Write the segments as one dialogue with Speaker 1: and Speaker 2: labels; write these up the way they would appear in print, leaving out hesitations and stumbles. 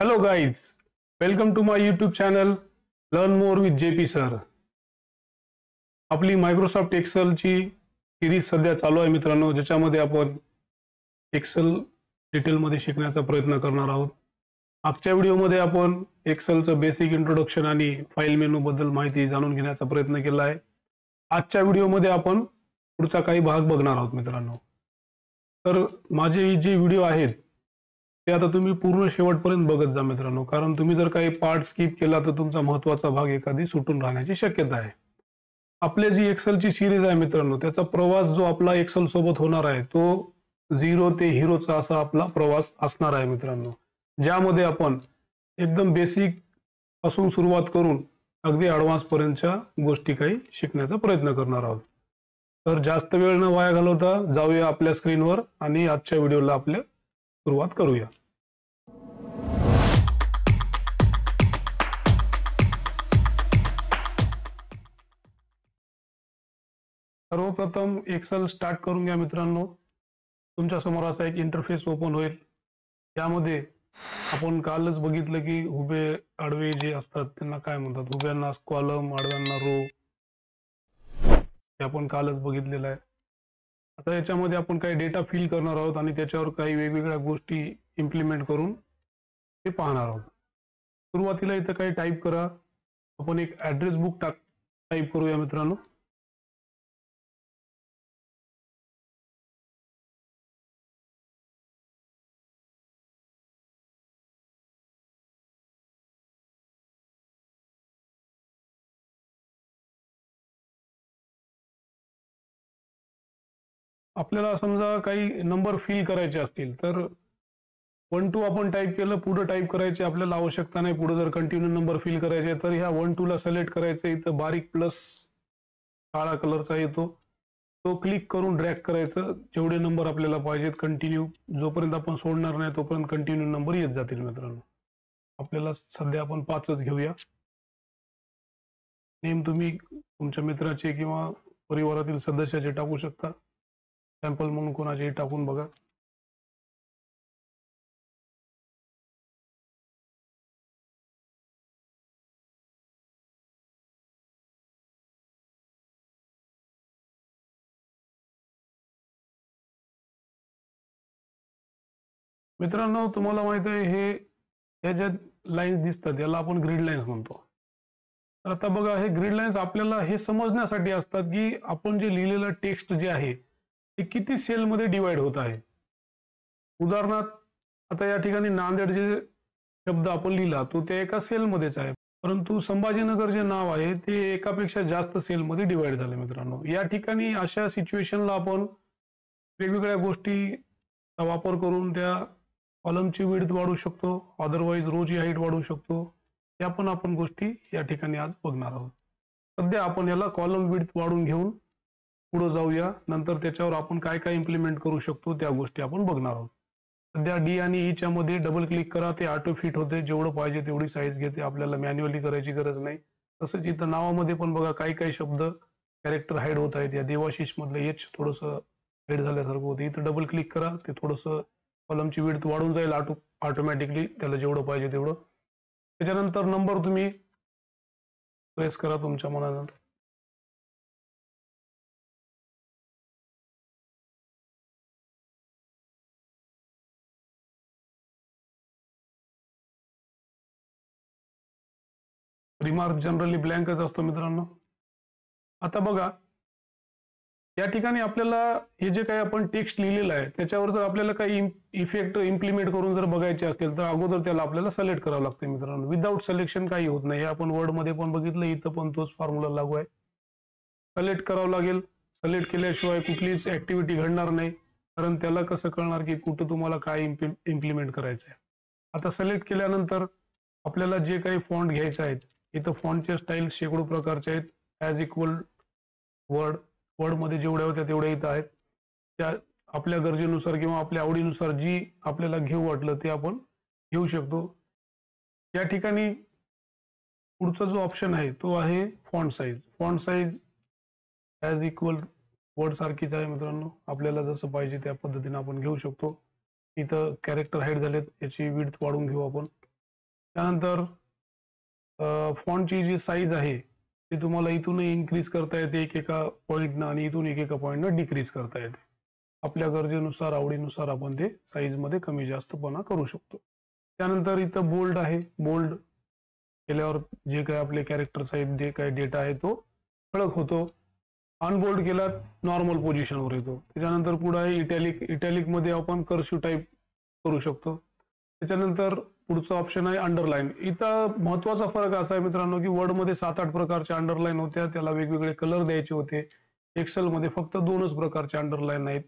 Speaker 1: Hello guys, welcome to my YouTube channel Learn More with JP Sir. आपली Microsoft Excel ची series सध्या चालू आहे मित्रांनो, ज्याच्यामध्ये आपण एक्सेल डिटेल मध्ये शिकण्याचा प्रयत्न करणार आहोत. आजच्या व्हिडिओमध्ये आपण एक्सेलचं बेसिक इंट्रोडक्शन आणि फाईल मेनू बद्दल माहिती जाणून घेण्याचा प्रयत्न केला आहे. आजच्या व्हिडिओमध्ये आपण पुढचा काही भाग बघणार आहोत मित्रांनो. तर माझे जे व्हिडिओ आहेत ते आता तुम्ही पूर्ण शेवटपर्यंत बघत जा मित्रांनो, कारण तुम्ही जर काही पार्ट स्किप केला तर तुमचा महत्त्वाचा भाग एखादी सुटून राहण्याची शक्यता आहे. आपले जी एक्सेलची सिरीज आहे मित्रांनो, त्याचा प्रवास जो आपला एक्सेल सोबत होणार आहे तो 0 ते हिरोचा असा आपला प्रवास असणार आहे मित्रांनो, ज्यामध्ये आपण एकदम बेसिक पासून सुरुवात करून अगदी ॲडव्हान्स पर्यंतच्या गोष्टी काही शिकण्याचा प्रयत्न करणार आहोत. तर जास्त वेळ न वाया घालवता जाऊया आपल्या स्क्रीनवर आणि आजच्या व्हिडिओला आपल्या सुरुवात करूया. सर्वप्रथम एक्सेल स्टार्ट करून घ्या मित्रांनो. तुमच्या समोर असा एक इंटरफेस ओपन होईल. यामध्ये आपण कालच बघितलं की उभे आडवे जे असतात त्यांना काय म्हणतात, उभ्यांना कॉलम, आडव्यांना रो, हे आपण कालच बघितलेलं आहे. आता याच्यामध्ये आपण काही डेटा फिल करणार आहोत आणि त्याच्यावर काही वेगवेगळ्या गोष्टी इम्प्लिमेंट करून ते पाहणार आहोत. सुरुवातीला इथं काही टाईप करा. आपण एक ॲड्रेस बुक टाईप करूया मित्रांनो. आपल्याला समजा काही नंबर फिल करायचे असतील तर 1 2 आपण टाईप केलं, पुढे टाईप करायची आपल्याला आवश्यकता नाही. पुढे जर कंटिन्यू नंबर फिल करायचे तर ह्या 1 2 ला सिलेक्ट करायचं. इथं बारीक प्लस काळा कलरचा येतो, तो क्लिक करून ड्रॅग करायचं. जेवढे नंबर आपल्याला पाहिजेत कंटिन्यू, जोपर्यंत आपण सोडणार नाही तोपर्यंत कंटिन्यू नंबर येत जातील मित्रांनो. आपल्याला सध्या आपण 5च घेऊया. नेम तुम्ही तुमच्या मित्राचे किंवा परिवारातील सदस्याचे टाकू शकता. सॅम्पल म्हणून कोणाचेही टाकून बघा. मित्रांनो तुम्हाला माहित आहे हे ज्या लाईन्स दिसतात याला आपण ग्रिड लाईन्स म्हणतो. तर आता बघा, हे ग्रिड लाईन्स आपल्याला हे समजण्यासाठी असतात की आपण जे लिहिलेलं टेक्स्ट जे आहे ते किती सेल मध्ये डिवाइड होत आहे. उदाहरणार्थ आता या ठिकाणी नांदेड जे शब्द आपण लिहिला तो त्या एका सेल मध्येच आहे, परंतु संभाजीनगर जे नाव आहे ते एकापेक्षा जास्त सेल मध्ये डिवाइड झाले मित्रांनो. या ठिकाणी अशा सिच्युएशनला आपण वेगवेगळ्या गोष्टीचा वापर करून त्या कॉलमची विड्थ वाढवू शकतो, अदरवाईज रोची हाईट वाढवू शकतो. या पण आपण गोष्टी या ठिकाणी आज बघणार आहोत. सध्या आपण याला कॉलम विड्थ वाढवून घेऊन पुढे जाऊया. नंतर त्याच्यावर आपण काय काय इम्प्लिमेंट करू शकतो त्या गोष्टी आपण बघणार आहोत. सध्या डी आणि ई च्या मध्ये डबल क्लिक करा, ते ऑटो फिट होते. जेवढं पाहिजे तेवढी साईज घेते, आपल्याला मॅन्युअली करायची गरज नाही. तसंच इथं नावामध्ये पण बघा काही काही शब्द कॅरेक्टर हाईड होत आहेत. या देवाशिष मधलं एच थोडंसं हाईड झाल्यासारखं होतं. इथं डबल क्लिक करा, ते थोडंसं कॉलमची विड्थ वाढून जाईल ऑटोमॅटिकली, त्याला जेवढं पाहिजे तेवढं. त्याच्यानंतर नंबर तुम्ही प्रेस करा तुमच्या मनानं. रिमार्क जनरली ब्लँकच असतो मित्रांनो. आता बघा या ठिकाणी आपल्याला हे जे काही आपण टेक्स्ट लिहिलेलं आहे त्याच्यावर जर आपल्याला काही इफेक्ट इम्प्लिमेंट करून जर बघायचे असतील तर अगोदर त्याला आपल्याला सिलेक्ट करावं लागतं मित्रांनो. विदाउट सिलेक्शन काही होत नाही. हे आपण वर्ड मध्ये पण बघितलं, इथं पण तोच फॉर्म्युला लागू आहे. सिलेक्ट करावं लागेल. सिलेक्ट केल्याशिवाय कुठलीच ऍक्टिव्हिटी घडणार नाही, कारण त्याला कसं कळणार की कुठं तुम्हाला काय इम्प्लिमेंट करायचं आहे. आता सिलेक्ट केल्यानंतर आपल्याला जे काही फॉन्ट घ्यायचे आहेत, इथं फॉन्टचे स्टाईल शेकडो प्रकारचे आहेत. ॲज इक्वल वर्ड मध्ये जेवढ्या होत्या तेवढ्या इथं आहेत. त्या आपल्या गरजेनुसार किंवा आपल्या आवडीनुसार जी आपल्याला घेऊ वाटलं ते आपण घेऊ शकतो. या ठिकाणी पुढचा जो ऑप्शन आहे तो आहे font size. Font size as equal word सारखीच आहे मित्रांनो. आपल्याला जसं पाहिजे त्या पद्धतीने आपण घेऊ शकतो. इथं कॅरेक्टर हाईड झालेत, याची विड्थ वाढवून घेऊ आपण. त्यानंतर फॉन्टची जी साईज आहे ती तुम्हाला इथूनही इन्क्रीज करता येते एकेका पॉईंटनं आणि इथून एकेका पॉईंटनं डिक्रीज करता येते. आपल्या गरजेनुसार आवडीनुसार आपण ते साईज मध्ये कमी जास्तपणा करू शकतो. त्यानंतर इथं बोल्ड आहे. बोल्ड केल्यावर जे काही आपले कॅरेक्टर्स आहेत, जे काही डेटा आहे तो ठळक होतो. अनबोल्ड केला नॉर्मल पोझिशनवर येतो. त्याच्यानंतर पुढे आहे इटॅलिक. इटॅलिक मध्ये आपण कर्सिव टाईप करू शकतो. त्याच्यानंतर पुढचा ऑप्शन आहे अंडरलाईन. इथं महत्वाचा फरक असा आहे मित्रांनो की वर्ड मध्ये 7-8 प्रकारच्या अंडरलाईन होत्या, त्याला वेगवेगळे कलर द्यायचे होते. एक्सेल मध्ये फक्त 2च प्रकारचे अंडरलाईन आहेत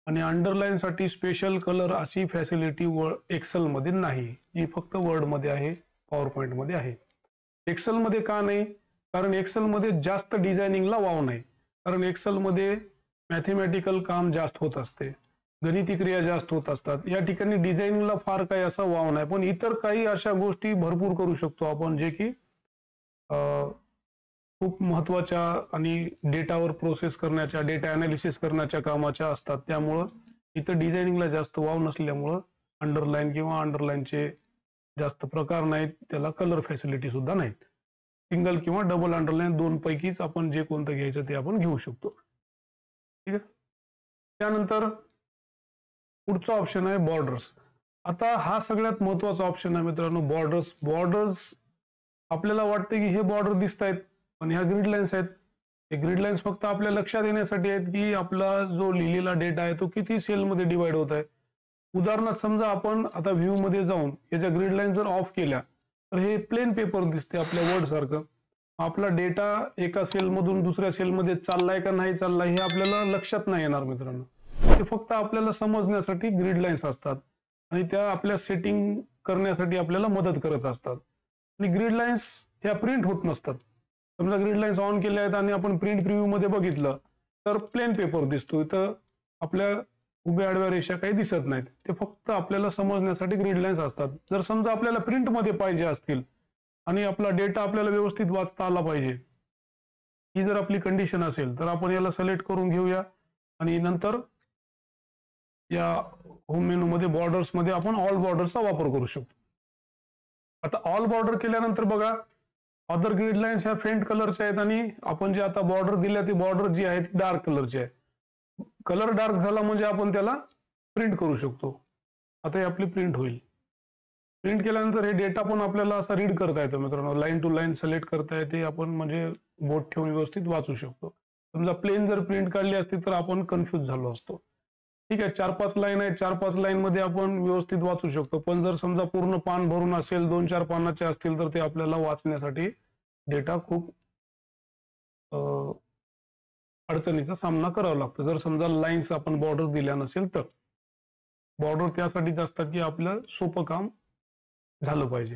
Speaker 1: आणि अंडरलाईन साठी स्पेशल कलर अशी फॅसिलिटी एक्सेल मध्ये नाही, जी फक्त वर्ड मध्ये आहे, पॉवर पॉईंट मध्ये आहे. एक्सेल मध्ये का नाही? कारण एक्सेल मध्ये जास्त डिझायनिंगला वाव नाही. कारण एक्सेल मध्ये मॅथमॅटिकल काम जास्त होत असते, गणिती क्रिया जास्त होत असतात. या ठिकाणी डिझायनिंगला फार काही असा वाव नाही, पण इतर काही अशा गोष्टी भरपूर करू शकतो आपण, जे की खूप महत्वाच्या आणि डेटावर प्रोसेस करण्याच्या, डेटा अनालिसिस करण्याच्या कामाच्या असतात. त्यामुळं इथं डिझायनिंगला जास्त वाव नसल्यामुळं अंडरलाईन किंवा अंडरलाईनचे जास्त प्रकार नाहीत, त्याला कलर फॅसिलिटी सुद्धा नाहीत. सिंगल किंवा डबल अंडरलाईन दोन पैकीच आपण जे कोणतं घ्यायचं ते आपण घेऊ शकतो. ठीक आहे. त्यानंतर पुढचा ऑप्शन आहे बॉर्डर्स. आता हा सगळ्यात महत्वाचा ऑप्शन आहे मित्रांनो, बॉर्डर्स. बॉर्डर्स आपल्याला वाटते की हे बॉर्डर दिसत आहेत, पण ह्या ग्रिड लाईन्स आहेत. हे ग्रिड लाईन्स फक्त आपल्या लक्षात येण्यासाठी आहेत की आपला जो लिहिलेला डेटा आहे तो किती सेलमध्ये डिवाइड होत आहे. उदाहरणार्थ समजा आपण आता व्ह्यू मध्ये जाऊन याच्या ग्रिड लाईन जर ऑफ केल्या तर हे प्लेन पेपर दिसते आपल्या वर्ड सारखं. आपला डेटा एका सेल मधून दुसऱ्या सेलमध्ये चाललाय का नाही चाललाय हे आपल्याला लक्षात नाही येणार मित्रांनो. ते फक्त आपल्याला समजण्यासाठी ग्रिड लाईन्स असतात आणि त्या आपल्या सेटिंग करण्यासाठी आपल्याला मदत करत असतात. आणि ग्रिड लाईन्स ह्या प्रिंट होत नसतात. समजा ग्रिड लाईन्स ऑन केल्या आहेत आणि आपण प्रिंट प्रिव्ह्यू मध्ये बघितलं तर प्लेन पेपर दिसतो. इथं आपल्या उभ्या आडव्या रेषा काही दिसत नाहीत. ते फक्त आपल्याला समजण्यासाठी ग्रिड लाईन्स असतात. जर समजा आपल्याला प्रिंट मध्ये पाहिजे असतील आणि आपला डेटा आपल्याला व्यवस्थित वाचता आला पाहिजे, ही जर आपली कंडिशन असेल तर आपण याला सिलेक्ट करून घेऊया आणि नंतर या होम मेनू मध्ये बॉर्डर्स मध्ये आपण ऑल बॉर्डर्सचा वापर करू शकतो. आता ऑल बॉर्डर केल्यानंतर बघा, अदर ग्रिड लाईन्स ह्या फेंट कलरच्या आहेत आणि आपण जे आता बॉर्डर दिल्या ती बॉर्डर जी आहे ती डार्क कलरची आहे. कलर डार्क झाला म्हणजे आपण त्याला प्रिंट करू शकतो. आता ही आपली प्रिंट होईल. प्रिंट केल्यानंतर हे डेटा पण आपल्याला असा रीड करता येतो मित्रांनो. लाईन टू लाईन सिलेक्ट करता येते, आपण म्हणजे बोट ठेवून व्यवस्थित वाचू शकतो. समजा प्लेन जर प्रिंट काढली असती तर आपण कन्फ्युज झालो असतो. ठीक आहे, 4-5 लाईन आहेत, 4-5 लाईन मध्ये आपण व्यवस्थित वाचू शकतो. पण जर समजा पूर्ण पान भरून असेल, 2-4 पानाचे असतील तर ते आपल्याला वाचण्यासाठी डेटा खूप अडचणीचा सामना करावा लागतो. जर समजा लाईन्स आपण बॉर्डर दिल्या नसेल तर. बॉर्डर त्यासाठीच असतात की आपलं सोपं काम झालं पाहिजे.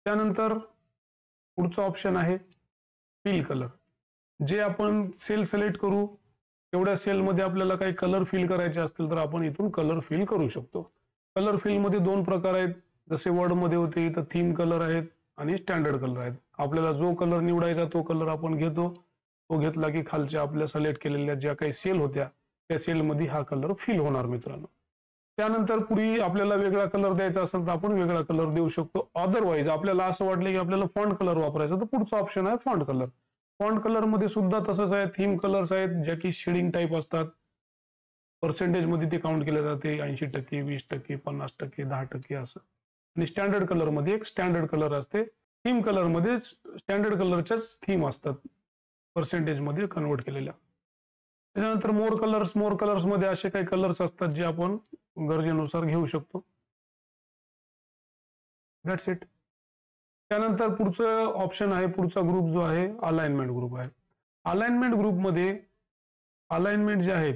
Speaker 1: त्यानंतर पुढचा ऑप्शन आहे फिल कलर. जे आपण सेल सिलेक्ट करू तेवढ्या सेलमध्ये आपल्याला काही कलर फिल करायचे असतील तर आपण इथून कलर फिल करू शकतो. कलर फिल मध्ये 2 प्रकार आहेत. जसे वर्ड मध्ये होते इथं थीम कलर आहेत आणि स्टँडर्ड कलर आहेत. आपल्याला जो कलर निवडायचा तो कलर आपण घेतो. तो घेतला की खालच्या आपल्या सिलेक्ट केलेल्या ज्या काही सेल होत्या त्या सेलमध्ये हा कलर फिल होणार मित्रांनो. त्यानंतर पुढे आपल्याला वेगळा कलर द्यायचा असेल तर आपण वेगळा कलर देऊ शकतो. अदरवाईज आपल्याला असं वाटलं की आपल्याला फॉन्ट कलर वापरायचा तर पुढचा ऑप्शन आहे फॉन्ट कलर. फॉन्ट कलर मध्ये सुद्धा तसंच आहे. थीम कलर्स आहेत ज्या की शेडिंग टाईप असतात. पर्सेंटेज मध्ये ते काउंट केले जाते, 80%, 20%, 50%, 10% असं. आणि स्टँडर्ड कलर मध्ये एक स्टँडर्ड कलर असते. थीम कलर मध्ये स्टँडर्ड कलरच्याच थीम असतात पर्सेंटेज मध्ये कन्वर्ट केलेल्या. त्यानंतर मोर कलर्स मध्ये असे काही कलर्स असतात जे आपण गरजेनुसार घेऊ शकतो. That's it. त्यानंतर पुढचं ऑप्शन आहे, पुढचा ग्रुप जो आहे अलाइनमेंट ग्रुप आहे. अलाइनमेंट ग्रुप मध्ये अलाइनमेंट जे आहे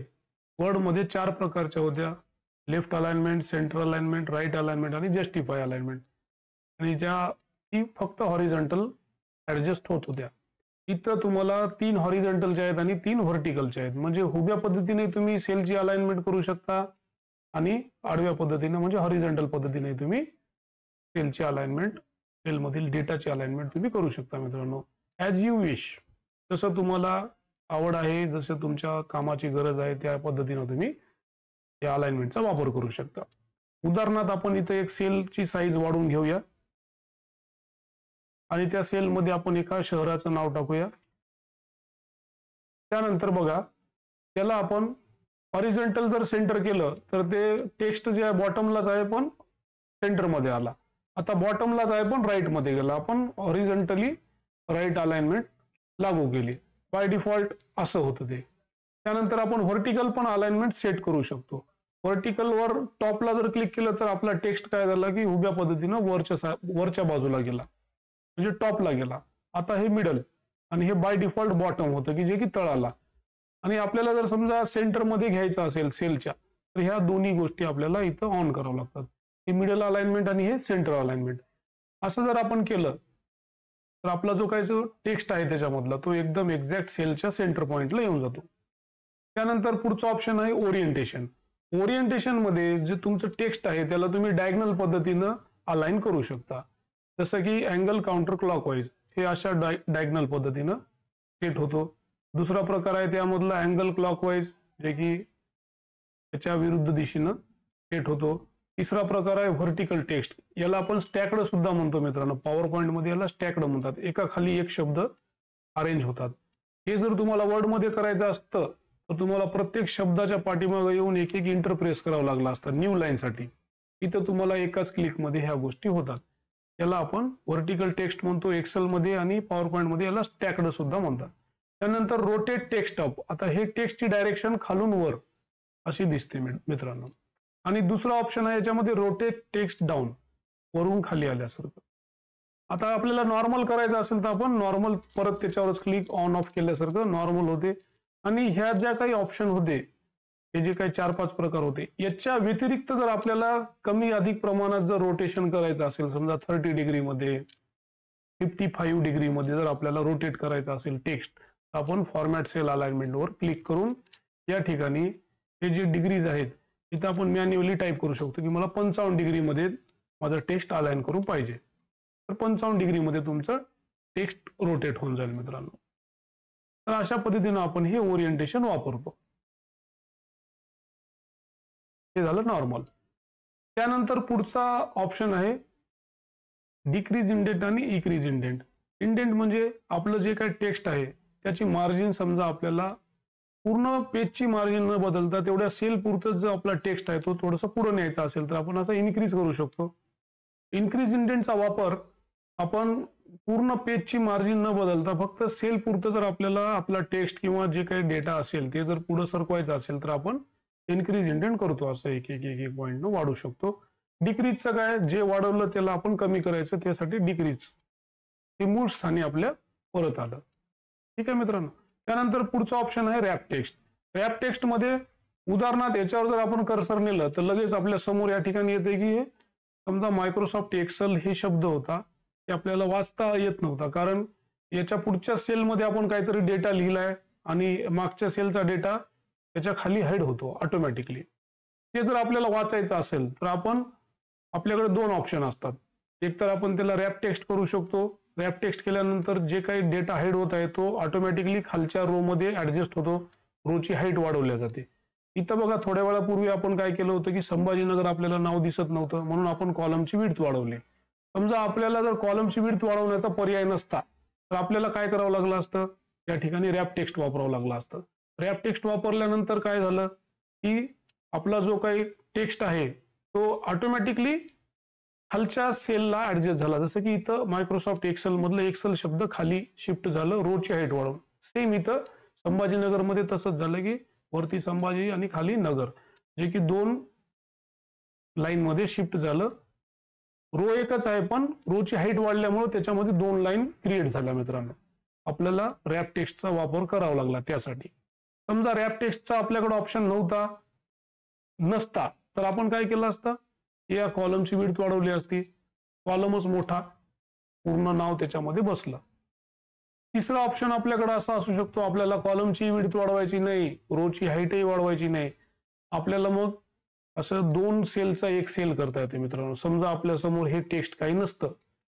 Speaker 1: वर्ड मध्ये 4 प्रकारच्या होत्या. Left alignment, centre alignment, right alignment आणि जस्टिफाय अलाइनमेंट. आणि ज्या की फक्त हॉरिझॉन्टल ऍडजस्ट होत होत्या. इथं तुम्हाला 3 हॉरिझॉन्टलच्या आहेत आणि 3 व्हर्टिकलच्या आहेत. म्हणजे उभ्या पद्धतीने तुम्ही सेलची अलाइनमेंट करू शकता आणि आडव्या पद्धतीने म्हणजे हॉरिझॉन्टल पद्धतीने तुम्ही सेलची अलाइनमेंट, सेलमधील डेटाची अलाइनमेंट तुम्ही करू शकता मित्रांनो. ॲज यू विश, जसं तुम्हाला आवड आहे, जसं तुमच्या कामाची गरज आहे त्या पद्धतीने तुम्ही या अलाइनमेंटचा वापर करू शकता. उदाहरणार्थ आपण इथे एक सेलची साईज वाढवून घेऊया आणि त्या सेलमध्ये आपण एका शहराचं नाव टाकूया. त्यानंतर बघा, त्याला आपण हॉरिझॉन्टल जर सेंटर केलं तर ते टेक्स्ट जे आहे बॉटमलाच आहे पण सेंटरमध्ये आला. आता बॉटमलाच आहे पण राईट मध्ये गेला. आपण हॉरिझॉन्टली राईट अलाइनमेंट लागू केली. बाय डिफॉल्ट असं होतं ते. त्यानंतर आपण व्हर्टिकल पण अलाइनमेंट सेट करू शकतो. व्हर्टिकल वर टॉपला जर क्लिक केलं तर आपला टेक्स्ट काय झाला की उभ्या पद्धतीनं वरच्या बाजूला गेला, म्हणजे टॉपला गेला. आता हे मिडल आणि हे बाय डिफॉल्ट बॉटम होतं की जे की तळाला. आणि आपल्याला जर समजा सेंटर मध्ये घ्यायचं असेल सेलच्या, तर ह्या दोन्ही गोष्टी आपल्याला इथं ऑन करावं लागतात. हे मिडल अलाइनमेंट आणि हे सेंटर अलाइनमेंट. असं जर आपण केलं तर आपला जो काही जो टेक्स्ट आहे त्याच्यामधला तो एकदम एक्झॅक्ट सेलच्या सेंटर पॉइंटला येऊन जातो. त्यानंतर पुढचा ऑप्शन आहे ओरिएंटेशन. ओरिएंटेशन मध्ये जे तुमचं टेक्स्ट आहे त्याला तुम्ही डायगोनल पद्धतीनं अलाइन करू शकता. जसं की अँगल काउंटर क्लॉकवाईज हे अशा डायगोनल पद्धतीनं सेट होतो. दुसरा प्रकार आहे त्यामधला अँगल क्लॉकवाईज, जे की त्याच्या विरुद्ध दिशेनं सेट होतो. तिसरा प्रकार आहे व्हर्टिकल टेक्स्ट. याला आपण स्टॅक्ड सुद्धा म्हणतो मित्रांनो. पॉवर पॉइंट मध्ये याला स्टॅक्ड म्हणतात. एका खाली एक शब्द अरेंज होतात. हे जर तुम्हाला वर्ड मध्ये करायचं असतं तर तुम्हाला प्रत्येक शब्दाच्या पाठीमागे येऊन एक एक इंटरप्रेस करावं लागलं असतं न्यू लाईन साठी. इथं तुम्हाला एकाच क्लिक मध्ये ह्या गोष्टी होतात. याला आपण व्हर्टिकल टेक्स्ट म्हणतो एक्सेल मध्ये, आणि पॉवर पॉइंट मध्ये याला स्टॅक्ड सुद्धा म्हणतात. त्यानंतर रोटेट टेक्स्ट अप. आता हे टेक्स्टची डायरेक्शन खालून वर अशी दिसते मित्रांनो. आणि दुसरा ऑप्शन आहे याच्यामध्ये रोटेट टेक्स्ट डाऊन, वरून खाली आल्यासारखं. आता आपल्याला नॉर्मल करायचं असेल तर आपण नॉर्मल परत त्याच्यावरच क्लिक ऑन ऑफ केल्यासारखं नॉर्मल होते. आणि ह्या ज्या काही ऑप्शन होते, हे जे काही 4-5 प्रकार होते, याच्या व्यतिरिक्त जर आपल्याला कमी अधिक प्रमाणात जर रोटेशन करायचं असेल, समजा 30 डिग्री मध्ये 55 डिग्री मध्ये जर आपल्याला रोटेट करायचं असेल टेक्स्ट, आपण फॉर्मॅट सेल अलाइनमेंट वर क्लिक करून या ठिकाणी हे जे डिग्रीज आहेत इथं आपण मॅन्युअली टाईप करू शकतो की मला 55 डिग्री मध्ये माझं टेक्स्ट अलाइन करून पाहिजे. तर 55 डिग्री मध्ये तुमचं टेक्स्ट रोटेट होऊन जाईल मित्रांनो. तर अशा पद्धतीनं आपण हे ओरिएंटेशन वापरतो. हे झालं नॉर्मल. त्यानंतर पुढचा ऑप्शन आहे डिक्रीज इंडेंट आणि इक्रीज इंडेंट. इंडेंट म्हणजे आपलं जे काही टेक्स्ट आहे त्याची मार्जिन, समजा आपल्याला पूर्ण पेजची मार्जिन न बदलता तेवढ्या सेल पुरतं जो आपला टेक्स्ट आहे तो थोडासा पुढे न्यायचा असेल तर आपण असं इन्क्रीज करू शकतो. इन्क्रीज इंडेंटचा वापर आपण पूर्ण पेजची मार्जिन न बदलता फक्त सेल पुरतं जर आपल्याला आपला टेक्स्ट किंवा जे काही डेटा असेल ते जर पुढे सरकवायचं असेल तर आपण इन्क्रीज इंडेंट करतो. असं एक एक एक पॉईंट न वाढू शकतो. डिक्रीजचं काय, जे वाढवलं त्याला आपण कमी करायचं, त्यासाठी डिक्रीज हे मूळ स्थानी आपल्या परत आलं. ठीक आहे मित्रांनो. त्यानंतर पुढचा ऑप्शन आहे रॅप टेक्स्ट. रॅप टेक्स्ट मध्ये उदाहरणार्थ याच्यावर जर आपण कर्सर नेलं तर लगेच आपल्या समोर या ठिकाणी येते की हे समजा मायक्रोसॉफ्ट एक्सेल हे शब्द होता, ते आपल्याला वाचता येत नव्हता, कारण याच्या पुढच्या सेलमध्ये आपण काहीतरी डेटा लिहिलाय आणि मागच्या सेलचा डेटा त्याच्या खाली हाईड होतो ऑटोमॅटिकली. ते जर आपल्याला वाचायचं असेल तर आपण आपल्याकडे दोन ऑप्शन असतात. एक तर आपण त्याला रॅप टेक्स्ट करू शकतो. रॅप टेक्स्ट केल्यानंतर जे काही डेटा हाईड होत आहे तो ऑटोमॅटिकली खालच्या रो मध्ये ऍडजस्ट होतो, रोची हाईट वाढवल्या जाते. इथं बघा थोड्या वेळापूर्वी आपण काय केलं होतं की संभाजीनगर आपल्याला नाव दिसत नव्हतं म्हणून आपण कॉलमची विड्थ वाढवली. समजा आपल्याला जर कॉलमची विड्थ वाढवण्याचा पर्याय नसता तर आपल्याला काय करावं लागलं असतं, या ठिकाणी रॅप टेक्स्ट वापरावं लागलं असतं. रॅप टेक्स्ट वापरल्यानंतर काय झालं की आपला जो काही टेक्स्ट आहे तो ऑटोमॅटिकली खालच्या सेलला ऍडजस्ट झाला. जसं की इथं मायक्रोसॉफ्ट एक्सेल मधलं एक्सेल शब्द खाली शिफ्ट झालं रोची हाईट वाढवून. सेम इथं संभाजीनगर मध्ये तसंच झालं की वरती संभाजी आणि खाली नगर, जे की 2 लाईन मध्ये शिफ्ट झालं. रो एकच आहे पण रोची हाईट वाढल्यामुळे त्याच्यामध्ये 2 लाईन क्रिएट झाल्या मित्रांनो. आपल्याला रॅप टेक्स्टचा वापर करावा लागला त्यासाठी. समजा रॅप टेक्स्टचा आपल्याकडे ऑप्शन नसता तर आपण काय केलं असतं, या कॉलमची विड्थ वाढवली असती, कॉलमच मोठा, पूर्ण नाव त्याच्यामध्ये बसलं. तिसरा ऑप्शन आपल्याकडे असा असू शकतो, आपल्याला कॉलमची विड्थ वाढवायची नाही, रोची हाईटही वाढवायची नाही, आपल्याला मग असं 2 सेलचा एक सेल करता येते मित्रांनो. समजा आपल्या समोर हे टेक्स्ट काही नसतं,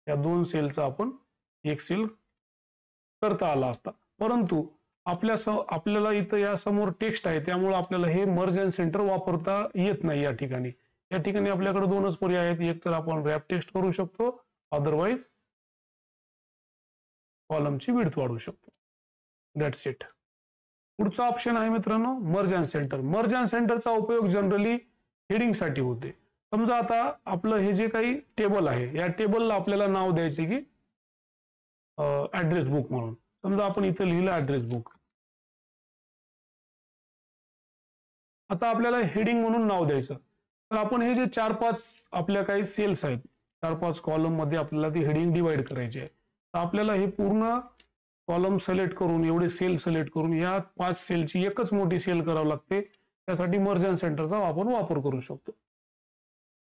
Speaker 1: या 2 सेलचा आपण एक सेल करता आला असता, परंतु आपल्याला इथं या समोर टेक्स्ट आहे त्यामुळे आपल्याला हे मर्ज अँड सेंटर वापरता येत नाही. या ठिकाणी या ठिकाणी आपल्याकडे दोनच पर्याय आहेत, एक तर आपण रॅप टेक्स्ट करू शकतो, अदरवाईज कॉलमची विड्थ वाढवू शकतो. That's it. पुढचा ऑप्शन आहे मित्रांनो merge and centre. Merge and सेंटरचा उपयोग जनरली हेडिंग साठी होते. समजा आता आपलं हे जे काही टेबल आहे, या टेबलला आपल्याला नाव द्यायचे की ऍड्रेस बुक म्हणून. समजा आपण इथं लिहिलं ऍड्रेस बुक. आता आपल्याला हेडिंग म्हणून नाव द्यायचं, तर आपण हे जे 4-5 आपल्या काही सेल्स आहेत, 4-5 कॉलम मध्ये आपल्याला ती हेडिंग डिवाइड करायची आहे. तर आपल्याला हे पूर्ण कॉलम सिलेक्ट करून, एवढे सेल सिलेक्ट करून या 5 सेलची एकच मोठी सेल करावी लागते. त्यासाठी मर्ज अँड सेंटरचा आपण वापर करू शकतो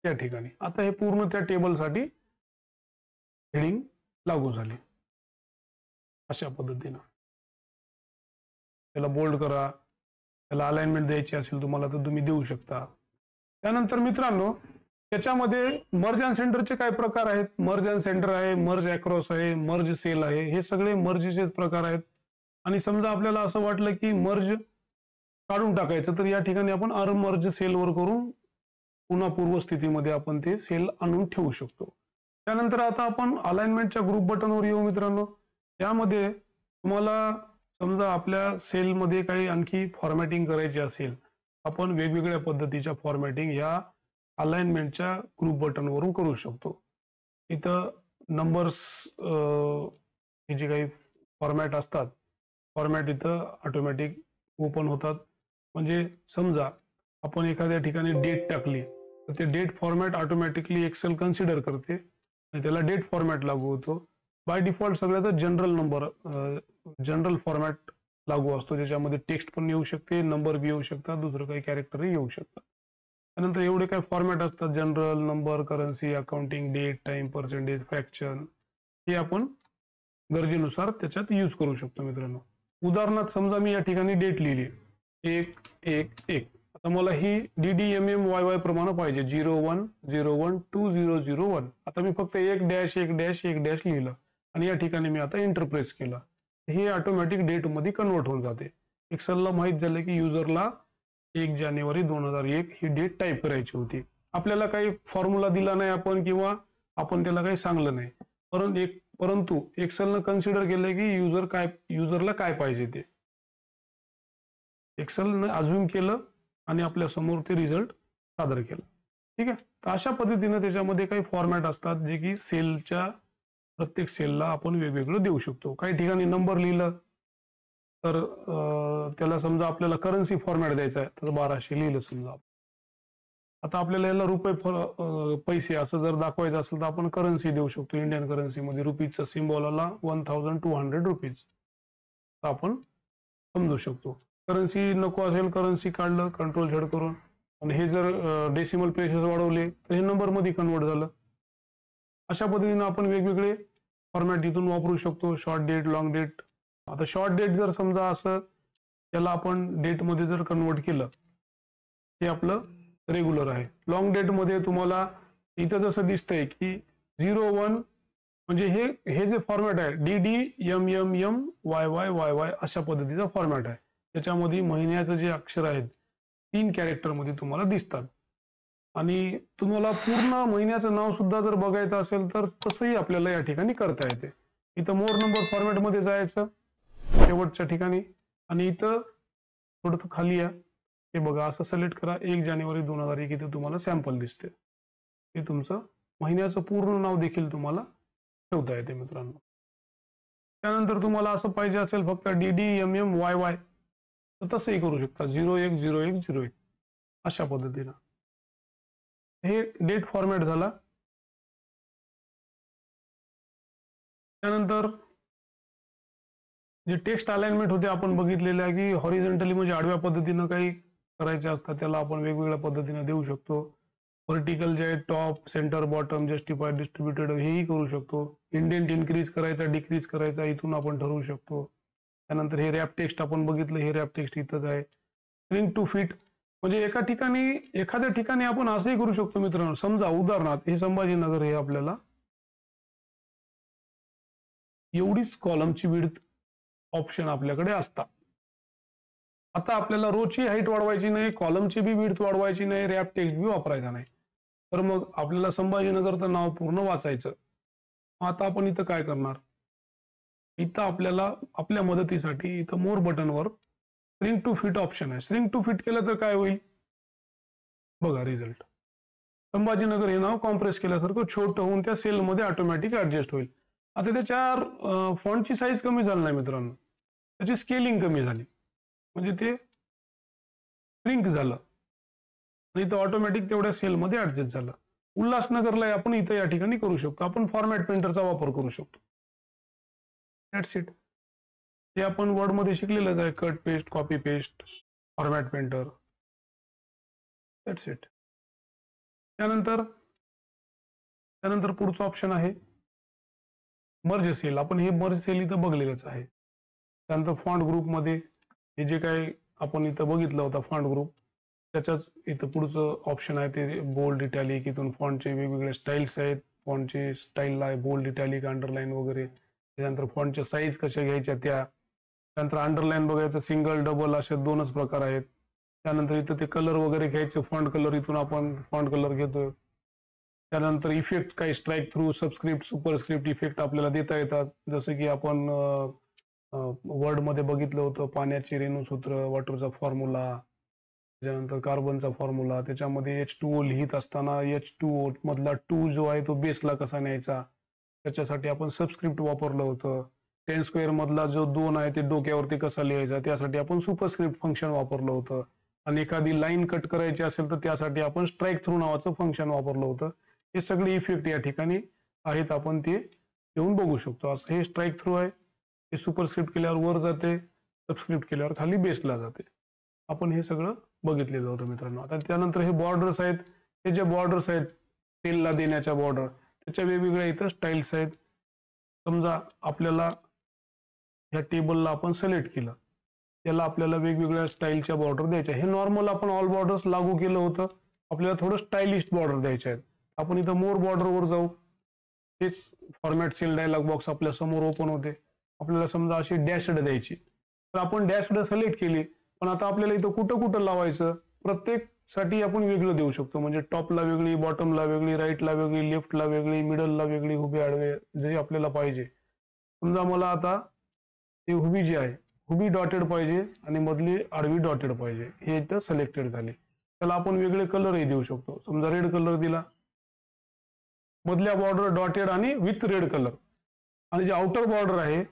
Speaker 1: त्या ठिकाणी. आता हे पूर्ण त्या टेबलसाठी हेडिंग लागू झाली अशा पद्धतीनं. त्याला बोल्ड करा, त्याला अलाइनमेंट द्यायची असेल तुम्हाला तर तुम्ही देऊ शकता. त्यानंतर मित्रांनो त्याच्यामध्ये मर्ज अँड सेंटरचे काय प्रकार आहेत? मर्ज अँड सेंटर आहे, मर्ज अक्रॉस आहे, मर्ज सेल आहे. हे सगळे मर्जचे प्रकार आहेत. आणि समजा आपल्याला असं वाटलं की मर्ज काढून टाकायचं, तर या ठिकाणी आपण अनमर्ज सेलवर करून पुन्हा पूर्वस्थितीमध्ये आपण ते सेल आणून ठेवू शकतो. त्यानंतर आता आपण अलाइनमेंटच्या ग्रुप बटनवर येऊ मित्रांनो. यामध्ये तुम्हाला समजा आपल्या सेलमध्ये काही आणखी फॉर्मॅटिंग करायची असेल, आपण वेगवेगळ्या पद्धतीच्या फॉर्मॅटिंग या अलाइनमेंटच्या ग्रुप बटनवरून करू शकतो. इथं नंबर्स हे जे काही फॉर्मॅट असतात, फॉर्मॅट इथं ऑटोमॅटिक ओपन होतात. म्हणजे समजा आपण एखाद्या ठिकाणी डेट टाकली तर ते date format automatically Excel consider करते आणि त्याला डेट फॉर्मॅट लागू होतो. बाय डिफॉल्ट सगळ्यात जनरल फॉर्मॅट लागू असतो, ज्याच्यामध्ये टेक्स्ट पण येऊ शकते, नंबर बी येऊ शकतात, दुसरं काही कॅरेक्टरही येऊ शकतात. त्यानंतर एवढे काही फॉर्मॅट असतात, general, number, currency, accounting, date, time, percentage, fraction, हे आपण गरजेनुसार त्याच्यात यूज करू शकतो मित्रांनो. उदाहरणार्थ समजा मी या ठिकाणी डेट लिहिली 1-1-1. आता मला ही DDMMYY प्रमाणे पाहिजे 01012001. आता मी फक्त 1-1-1-1 लिहिलं आणि या ठिकाणी मी आता एंटर प्रेस केलं. हे ऑटोमॅटिक डेट मध्ये कन्वर्ट होऊन जाते. एक्सेलला माहित झालं की युजरला 1 जानेवारी 2001 ही डेट टाईप करायची होती. आपल्याला काही फॉर्म्युला दिला नाही आपण, किंवा आपण त्याला काही सांगलं नाही, परंतु एक्सेलनं कन्सिडर केलं की युजरला काय पाहिजे ते एक्सेलनं अज्युम केलं आणि आपल्या समोर ते रिझल्ट सादर केलं. ठीक आहे. तर अशा पद्धतीने त्याच्यामध्ये काही फॉर्मॅट असतात जे की सेलच्या प्रत्येक सेलला आपण वेगवेगळं देऊ शकतो. काही ठिकाणी नंबर लिहिलं तर त्याला समजा आपल्याला करन्सी फॉर्मॅट द्यायचा आहे, तर 1200 लिहिलं समजा. आता आपल्याला याला रुपये पैसे असं जर दाखवायचं असेल तर आपण करन्सी देऊ शकतो. इंडियन करन्सी मध्ये रुपीजचा सिम्बॉल आला 1200 रुपीज आपण समजू शकतो. करन्सी नको असेल, करन्सी काढलं कंट्रोल झेड करून, आणि हे जर डेसिमल प्लेसेस वाढवले तर हे नंबर मध्ये कन्वर्ट झालं. अशा पद्धतीने आपण वेगवेगळे फॉर्मॅट इथून वापरू शकतो. Short date, long date. आता शॉर्ट डेट जर समजा असं त्याला आपण डेट मध्ये जर कन्वर्ट केलं, हे आपलं रेग्युलर आहे. लॉंग डेट मध्ये तुम्हाला इथं जसं दिसतंय की 01 म्हणजे हे जे फॉर्मॅट आहे DDMMMYYYY अशा पद्धतीचा फॉर्मॅट आहे. त्याच्यामध्ये महिन्याचं जे अक्षर आहेत 3 कॅरेक्टर मध्ये तुम्हाला दिसतात. आणि तुम्हाला पूर्ण महिन्याचं नाव सुद्धा जर बघायचं असेल तर तसंही आपल्याला या ठिकाणी करता येते. इथं मोर नंबर फॉर्मॅट मध्ये जायचं शेवटच्या ठिकाणी, आणि इथं थोडं खाली या, हे बघा असं सिलेक्ट करा 1 जानेवारी 2001. इथे तुम्हाला सॅम्पल दिसते. हे तुमचं महिन्याचं पूर्ण नाव देखील तुम्हाला ठेवता येते मित्रांनो. त्यानंतर तुम्हाला असं पाहिजे असेल फक्त DDMMYY तर तसंही करू शकता 010101 अशा पद्धतीनं. हे डेट फॉर्मॅट झाला. त्यानंतर जे टेक्स्ट अलाइनमेंट होते आपण बघितलेले आहे की हॉरिझॉन्टली म्हणजे आडव्या पद्धतीनं काही करायचे असतात, त्याला आपण वेगवेगळ्या पद्धतीने देऊ शकतो. व्हर्टिकल जे आहे top, centre, bottom, justified, distributed हेही करू शकतो. इंडेंट इन्क्रीज करायचा, डिक्रीज करायचा इथून आपण ठरवू शकतो. त्यानंतर हे रॅप टेक्स्ट आपण बघितलं, हे रॅप टेक्स्ट इथंच आहे. स्ट्रिंग टू फिट म्हणजे एखाद्या ठिकाणी आपण असंही करू शकतो मित्रांनो. समजा उदाहरणार्थ हे संभाजीनगर, हे आपल्याला एवढीच कॉलमची विड्थ ऑप्शन आपल्याकडे असतात. आता आपल्याला रोची हाईट वाढवायची नाही, कॉलमची बी विड्थ वाढवायची नाही, रॅप टेक्स्ट बी वापरायचा नाही. तर मग आपल्याला संभाजीनगरचं नाव पूर्ण वाचायचं. आता आपण इथं काय करणार, इथं आपल्याला आपल्या मदतीसाठी इथं मोर बटनवर श्रिंक टू फिट ऑप्शन आहे. श्रिंक टू फिट केलं तर काय होईल बघा रिझल्ट. संभाजीनगर हे नाव कॉम्प्रेस केल्यासारखं छोटं होऊन त्या सेलमध्ये ऑटोमॅटिक ऍडजस्ट होईल. आता त्याच्या फॉन्टची साईज कमी झाली नाही मित्रांनो, त्याची स्केलिंग कमी झाली म्हणजे ते श्रिंक झालं आणि इथं ऑटोमॅटिक तेवढ्या सेलमध्ये ऍडजस्ट झालं. उल्हासनगरला आपण इथं या ठिकाणी करू शकतो. आपण फॉर्मॅट पेंटरचा वापर करू शकतो. That's it. हे आपण वर्डमध्ये शिकलेलंच आहे, cut paste, copy paste, format painter. That's it. त्यानंतर पुढचं ऑप्शन आहे मर्ज सेल. आपण हे मर्ज सेल इथं बघलेलंच आहे. त्यानंतर फॉन्ट ग्रुपमध्ये हे जे काही आपण इथं बघितलं होतं फॉन्ट ग्रुप, त्याच्याच इथं पुढचं ऑप्शन आहे ते बोल्ड, इटॅलिक. इथून फॉन्टचे वेगवेगळे स्टाईल्स आहेत. फॉन्टचे स्टाईलला आहे बोल्ड, इटॅलिक, अंडरलाईन वगैरे. त्यानंतर फॉन्टच्या साईज कशा घ्यायच्या त्यानंतर अंडरलाईन बघायचं सिंगल, डबल असे 2च प्रकार आहेत. त्यानंतर इथं ते कलर वगैरे घ्यायचे, फॉन्ट कलर इथून आपण फॉन्ट कलर घेतोय. त्यानंतर इफेक्ट काही strike through, subscript, superscript effect आपल्याला देता येतात. जसं की आपण वर्ड मध्ये बघितलं होतं पाण्याचे रेणुसूत्र, वॉटरचा फॉर्म्युला, त्याच्यानंतर कार्बनचा फॉर्म्युला. त्याच्यामध्ये H2O लिहित असताना H2O मधला 2 जो आहे तो बेसला कसा न्यायचा त्याच्यासाठी आपण सबस्क्रिप्ट वापरलं होतं. 10 स्क्वेअर मधला जो 2 आहे ते डोक्यावरती कसा लिहायचा त्यासाठी आपण सुपरस्क्रिप्ट फंक्शन वापरलं होतं. आणि एखादी लाईन कट करायची असेल तर त्यासाठी आपण स्ट्राईक थ्रू नावाचं फंक्शन वापरलं होतं. हे सगळे इफेक्ट या ठिकाणी आहेत, आपण ते येऊन बघू शकतो. असं हे स्ट्राईक थ्रू आहे, हे सुपरस्क्रिप्ट केल्यावर वर जाते, सबस्क्रिप्ट केल्यावर खाली बेसला जाते. आपण हे सगळं बघितलेलं होतं मित्रांनो. आता त्यानंतर हे बॉर्डर्स आहेत. हे जे बॉर्डर्स आहेत टेलला देण्याच्या बॉर्डर, त्याच्या वेगवेगळ्या इथं स्टाईल्स आहेत. समजा आपल्याला ह्या टेबलला आपण सिलेक्ट केलं, त्याला आपल्याला वेगवेगळ्या स्टाईलच्या बॉर्डर द्यायच्या. हे नॉर्मल आपण ऑल बॉर्डर्स लागू केलं होतं, आपल्याला थोडं स्टायलिश बॉर्डर द्यायचे आहेत. आपण इथं मोर बॉर्डरवर जाऊ, हेच फॉर्मॅट सेल डायलॉग बॉक्स आपल्या समोर ओपन होते. आपल्याला समजा अशी डॅशड द्यायची तर आपण डॅशड सिलेक्ट केली, पण आता आपल्याला इथं कुठं कुठं लावायचं प्रत्येक साठी आपण वेगळं देऊ शकतो. म्हणजे टॉपला वेगळी, बॉटमला वेगळी, राईटला वेगळी, लेफ्टला वेगळी, मिडलला वेगळी, उभे आडवे जे आपल्याला पाहिजे. समजा मला आता ते उभी जी आहे उभी डॉटेड पाहिजे आणि मधली आडवी डॉटेड पाहिजे, हे इथं सिलेक्टेड झाले. त्याला आपण वेगळे कलरही देऊ शकतो. समजा रेड कलर दिला, मधल्या बॉर्डर डॉटेड आणि विथ रेड कलर. आणि जे आउटर बॉर्डर आहे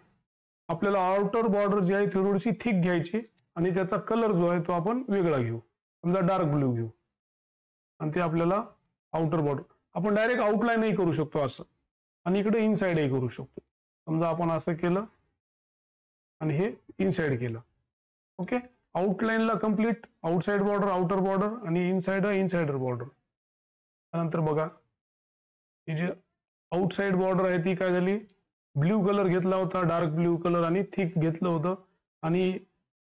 Speaker 1: आपल्याला आउटर बॉर्डर जी आहे थोडीशी थिक घ्यायची आणि त्याचा कलर जो आहे तो आपण वेगळा घेऊ. समजा डार्क ब्लू घेऊ आणि ते आपल्याला आउटर बॉर्डर. आपण डायरेक्ट आउटलाईनही करू शकतो असं, आणि इकडे इनसाइडही करू शकतो. समजा आपण असं केलं आणि हे इनसाइड केलं. ओके, आउटलाईनला complete outside border, outer border आणि इनसाइडर बॉर्डर. त्यानंतर बघा ही जी आउटसाइड बॉर्डर आहे ती काय झाली, ब्ल्यू कलर घेतला होता, डार्क ब्ल्यू कलर आणि थिक घेतलं होतं. आणि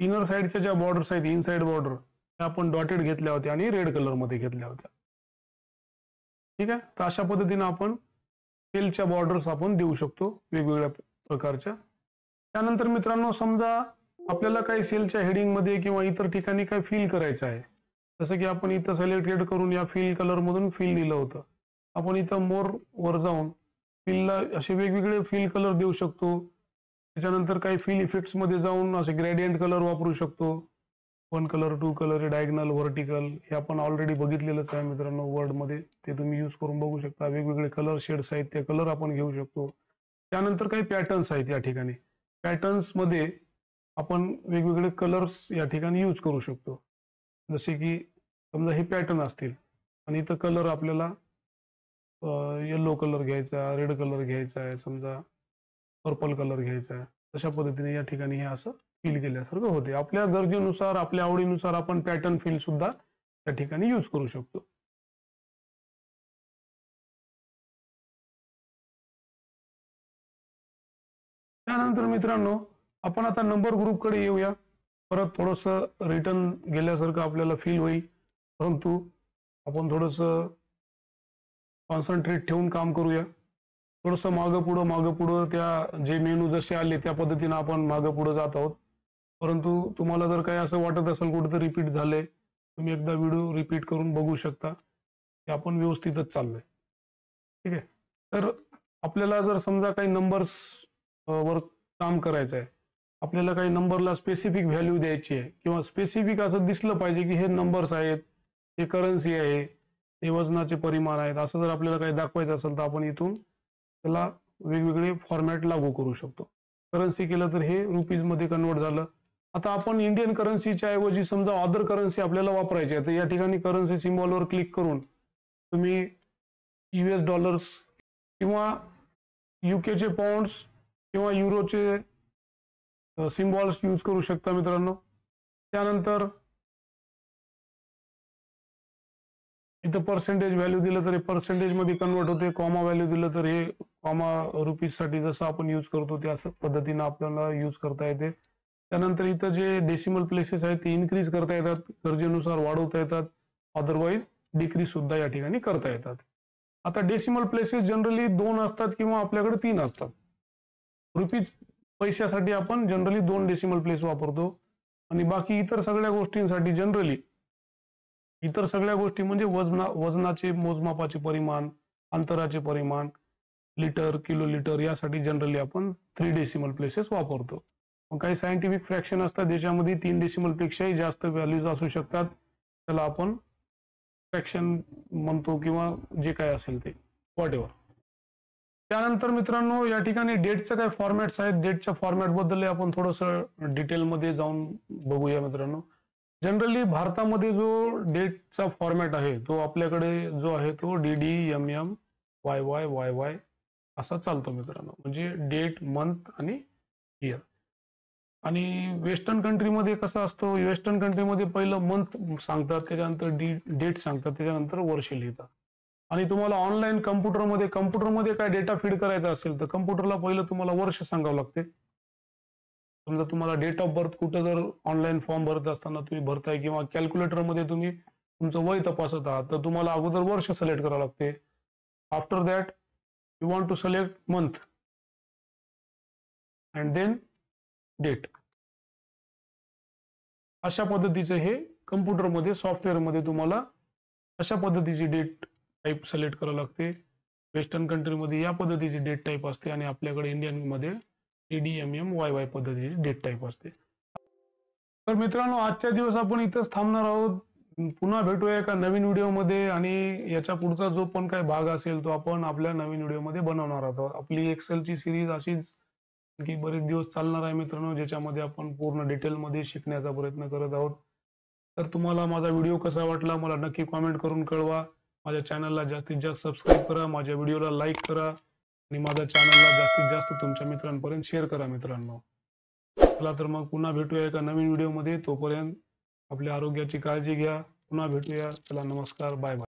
Speaker 1: इनर साइडच्या ज्या बॉर्डर्स आहेत इनसाइड बॉर्डर त्या आपण डॉटेड घेतल्या होत्या आणि रेड कलर मध्ये घेतल्या होत्या. ठीक आहे, तर अशा पद्धतीने आपण सेलच्या बॉर्डर्स आपण देऊ शकतो वेगवेगळ्या प्रकारच्या. त्यानंतर मित्रांनो समजा आपल्याला काही सेलच्या हेडिंग मध्ये किंवा इतर ठिकाणी काय फिल करायचं आहे, जसं की आपण इथं सिलेक्टेड करून या फिल कलर मधून फिल दिलं होतं. आपण इथं मोर वर जाऊन फिलला असे वेगवेगळे फिल कलर देऊ शकतो. त्याच्यानंतर काही फिल इफेक्ट्स मध्ये जाऊन असे ग्रेडियंट कलर वापरू शकतो. 1 कलर, 2 कलर, डायगनल, व्हर्टिकल हे आपण ऑलरेडी बघितलेलंच आहे मित्रांनो वर्ड मध्ये, ते तुम्ही यूज करून बघू शकता. वेगवेगळे कलर शेड्स आहेत ते कलर आपण घेऊ शकतो. त्यानंतर काही पॅटर्न्स आहेत या ठिकाणी, पॅटर्न्स मध्ये आपण वेगवेगळे कलर्स या ठिकाणी यूज करू शकतो. जसे की समजा हे पॅटर्न असतील आणि इथं कलर आपल्याला येलो कलर घ्यायचा, रेड कलर घ्यायचा आहे, समजा पर्पल कलर घ्यायचा आहे. तशा पद्धतीने या ठिकाणी हे असं फिल केल्यासारखं होते. आपल्या गरजेनुसार आपल्या आवडीनुसार आपण पॅटर्न फिल सुद्धा त्या ठिकाणी यूज करू शकतो. त्यानंतर मित्रांनो आपण आता नंबर ग्रुप कडे येऊया. परत थोडस रिटर्न गेल्यासारखं आपल्याला फील होईल, परंतु आपण थोडस कॉन्सन्ट्रेट ठेवून काम करूया. थोडस मागं पुढं त्या जे मेनू जसे आले त्या पद्धतीने आपण मागं पुढं जात आहोत. परंतु तुम्हाला जर काही असं वाटत असेल कुठेतरी रिपीट झाले, तुम्ही एकदा व्हिडिओ रिपीट करून बघू शकता. हे आपण व्यवस्थितच चाललंय. ठीक आहे. तर आपल्याला जर समजा काही नंबर्स वर काम करायचं आहे, आपल्याला काही नंबरला स्पेसिफिक व्हॅल्यू द्यायची आहे किंवा स्पेसिफिक असं दिसलं पाहिजे की हे नंबर्स आहेत, हे करन्सी आहे, हे वजनाचे परिमाण आहेत, असं जर आपल्याला काही दाखवायचं असेल तर आपण इथून त्याला वेगवेगळे फॉर्मॅट लागू करू शकतो. करन्सी केलं तर हे रुपीज मध्ये कन्वर्ट झालं. आता आपण इंडियन करन्सीच्या ऐवजी समजा अदर करन्सी आपल्याला वापरायची आहे, तर या ठिकाणी करन्सी सिम्बॉलवर क्लिक करून तुम्ही US डॉलर्स किंवा युकेचे पाऊंड्स किंवा युरोचे सिम्बॉल्स यूज करू शकता मित्रांनो. त्यानंतर इथं पर्सेंटेज व्हॅल्यू दिलं तर हे पर्सेंटेज मध्ये कन्वर्ट होते, कॉमा व्हॅल्यू दिलं तर हे कॉमा रुपीज साठी जसं आपण यूज करतो त्या पद्धतीनं आपल्याला यूज करता येते. त्यानंतर इथं जे डेसिमल प्लेसेस आहेत ते इन्क्रीज करता येतात, गरजेनुसार वाढवता येतात, अदरवाईज डिक्रीज सुद्धा या ठिकाणी करता येतात. आता डेसिमल प्लेसेस जनरली 2 असतात किंवा आपल्याकडे 3 असतात. रुपीज पैशासाठी आपण जनरली 2 डेसिमल प्लेस वापरतो आणि बाकी इतर सगळ्या गोष्टींसाठी जनरली इतर सगळ्या गोष्टी म्हणजे वजनाचे मोजमापाचे परिमाण, अंतराचे परिमाण, लिटर, किलो लिटर यासाठी जनरली आपण 3 डेसिमल प्लेसेस वापरतो. मग काही सायंटिफिक फ्रॅक्शन असतात ज्याच्यामध्ये 3 डेसिमल पेक्षाही जास्त व्हॅल्यूज असू शकतात, त्याला आपण फ्रॅक्शन म्हणतो किंवा जे काय असेल ते व्हॉटएव्हर. त्यानंतर मित्रांनो या ठिकाणी डेटचे काय फॉर्मॅट्स आहेत, डेटच्या फॉर्मॅट बद्दल आपण थोडंसं डिटेलमध्ये जाऊन बघूया मित्रांनो. जनरली भारतामध्ये जो डेटचा फॉर्मॅट आहे तो आपल्याकडे जो आहे तो DDMM YY असा चालतो मित्रांनो, म्हणजे डेट, मंथ आणि इयर. आणि वेस्टर्न कंट्रीमध्ये कसं असतो, वेस्टर्न कंट्रीमध्ये पहिलं मंथ सांगतात, त्याच्यानंतर डेट सांगतात, त्याच्यानंतर वर्ष लिहितात. आणि तुम्हाला ऑनलाईन कम्प्युटरमध्ये काय डेटा फीड करायचा असेल तर कम्प्युटरला पहिलं तुम्हाला वर्ष सांगावं लागते. समजा तुम्हाला डेट ऑफ बर्थ कुठं जर ऑनलाईन फॉर्म भरत असताना तुम्ही भरताय किंवा कॅल्क्युलेटरमध्ये तुम्ही तुमचं वय तपासत आहात तर तुम्हाला अगोदर वर्ष सिलेक्ट करावं लागते. After that you want to select month and then date. अशा पद्धतीचे हे कम्प्युटरमध्ये सॉफ्टवेअरमध्ये तुम्हाला अशा पद्धतीची डेट टाईप सिलेक्ट करावं लागते. वेस्टर्न कंट्रीमध्ये या पद्धतीची डेट टाईप असते आणि आपल्याकडे इंडियनमध्ये DDMM YY पद्धतीची डेट टाईप असते. तर मित्रांनो आजच्या दिवस आपण इथंच थांबणार आहोत. पुन्हा भेटूया एका नवीन व्हिडिओमध्ये आणि याच्या पुढचा जो पण काही भाग असेल तो आपण आपल्या नवीन व्हिडिओमध्ये बनवणार आहोत. आपली एक्सेलची सिरीज अशीच की बरेच दिवस चालणार आहे मित्रांनो, ज्याच्यामध्ये आपण पूर्ण डिटेलमध्ये शिकण्याचा प्रयत्न करत आहोत. तर तुम्हाला माझा व्हिडिओ कसा वाटला मला नक्की कॉमेंट करून कळवा. माझ्या चॅनलला जास्तीत जास्त सबस्क्राईब करा, माझ्या व्हिडिओला लाईक करा आणि माझ्या चॅनलला जास्तीत जास्त तुमच्या मित्रांपर्यंत शेअर करा मित्रांनो. चला तर मग पुन्हा भेटूया एका नवीन व्हिडिओमध्ये. तोपर्यंत आपल्या आरोग्याची काळजी घ्या. पुन्हा भेटूया. चला नमस्कार. Bye bye.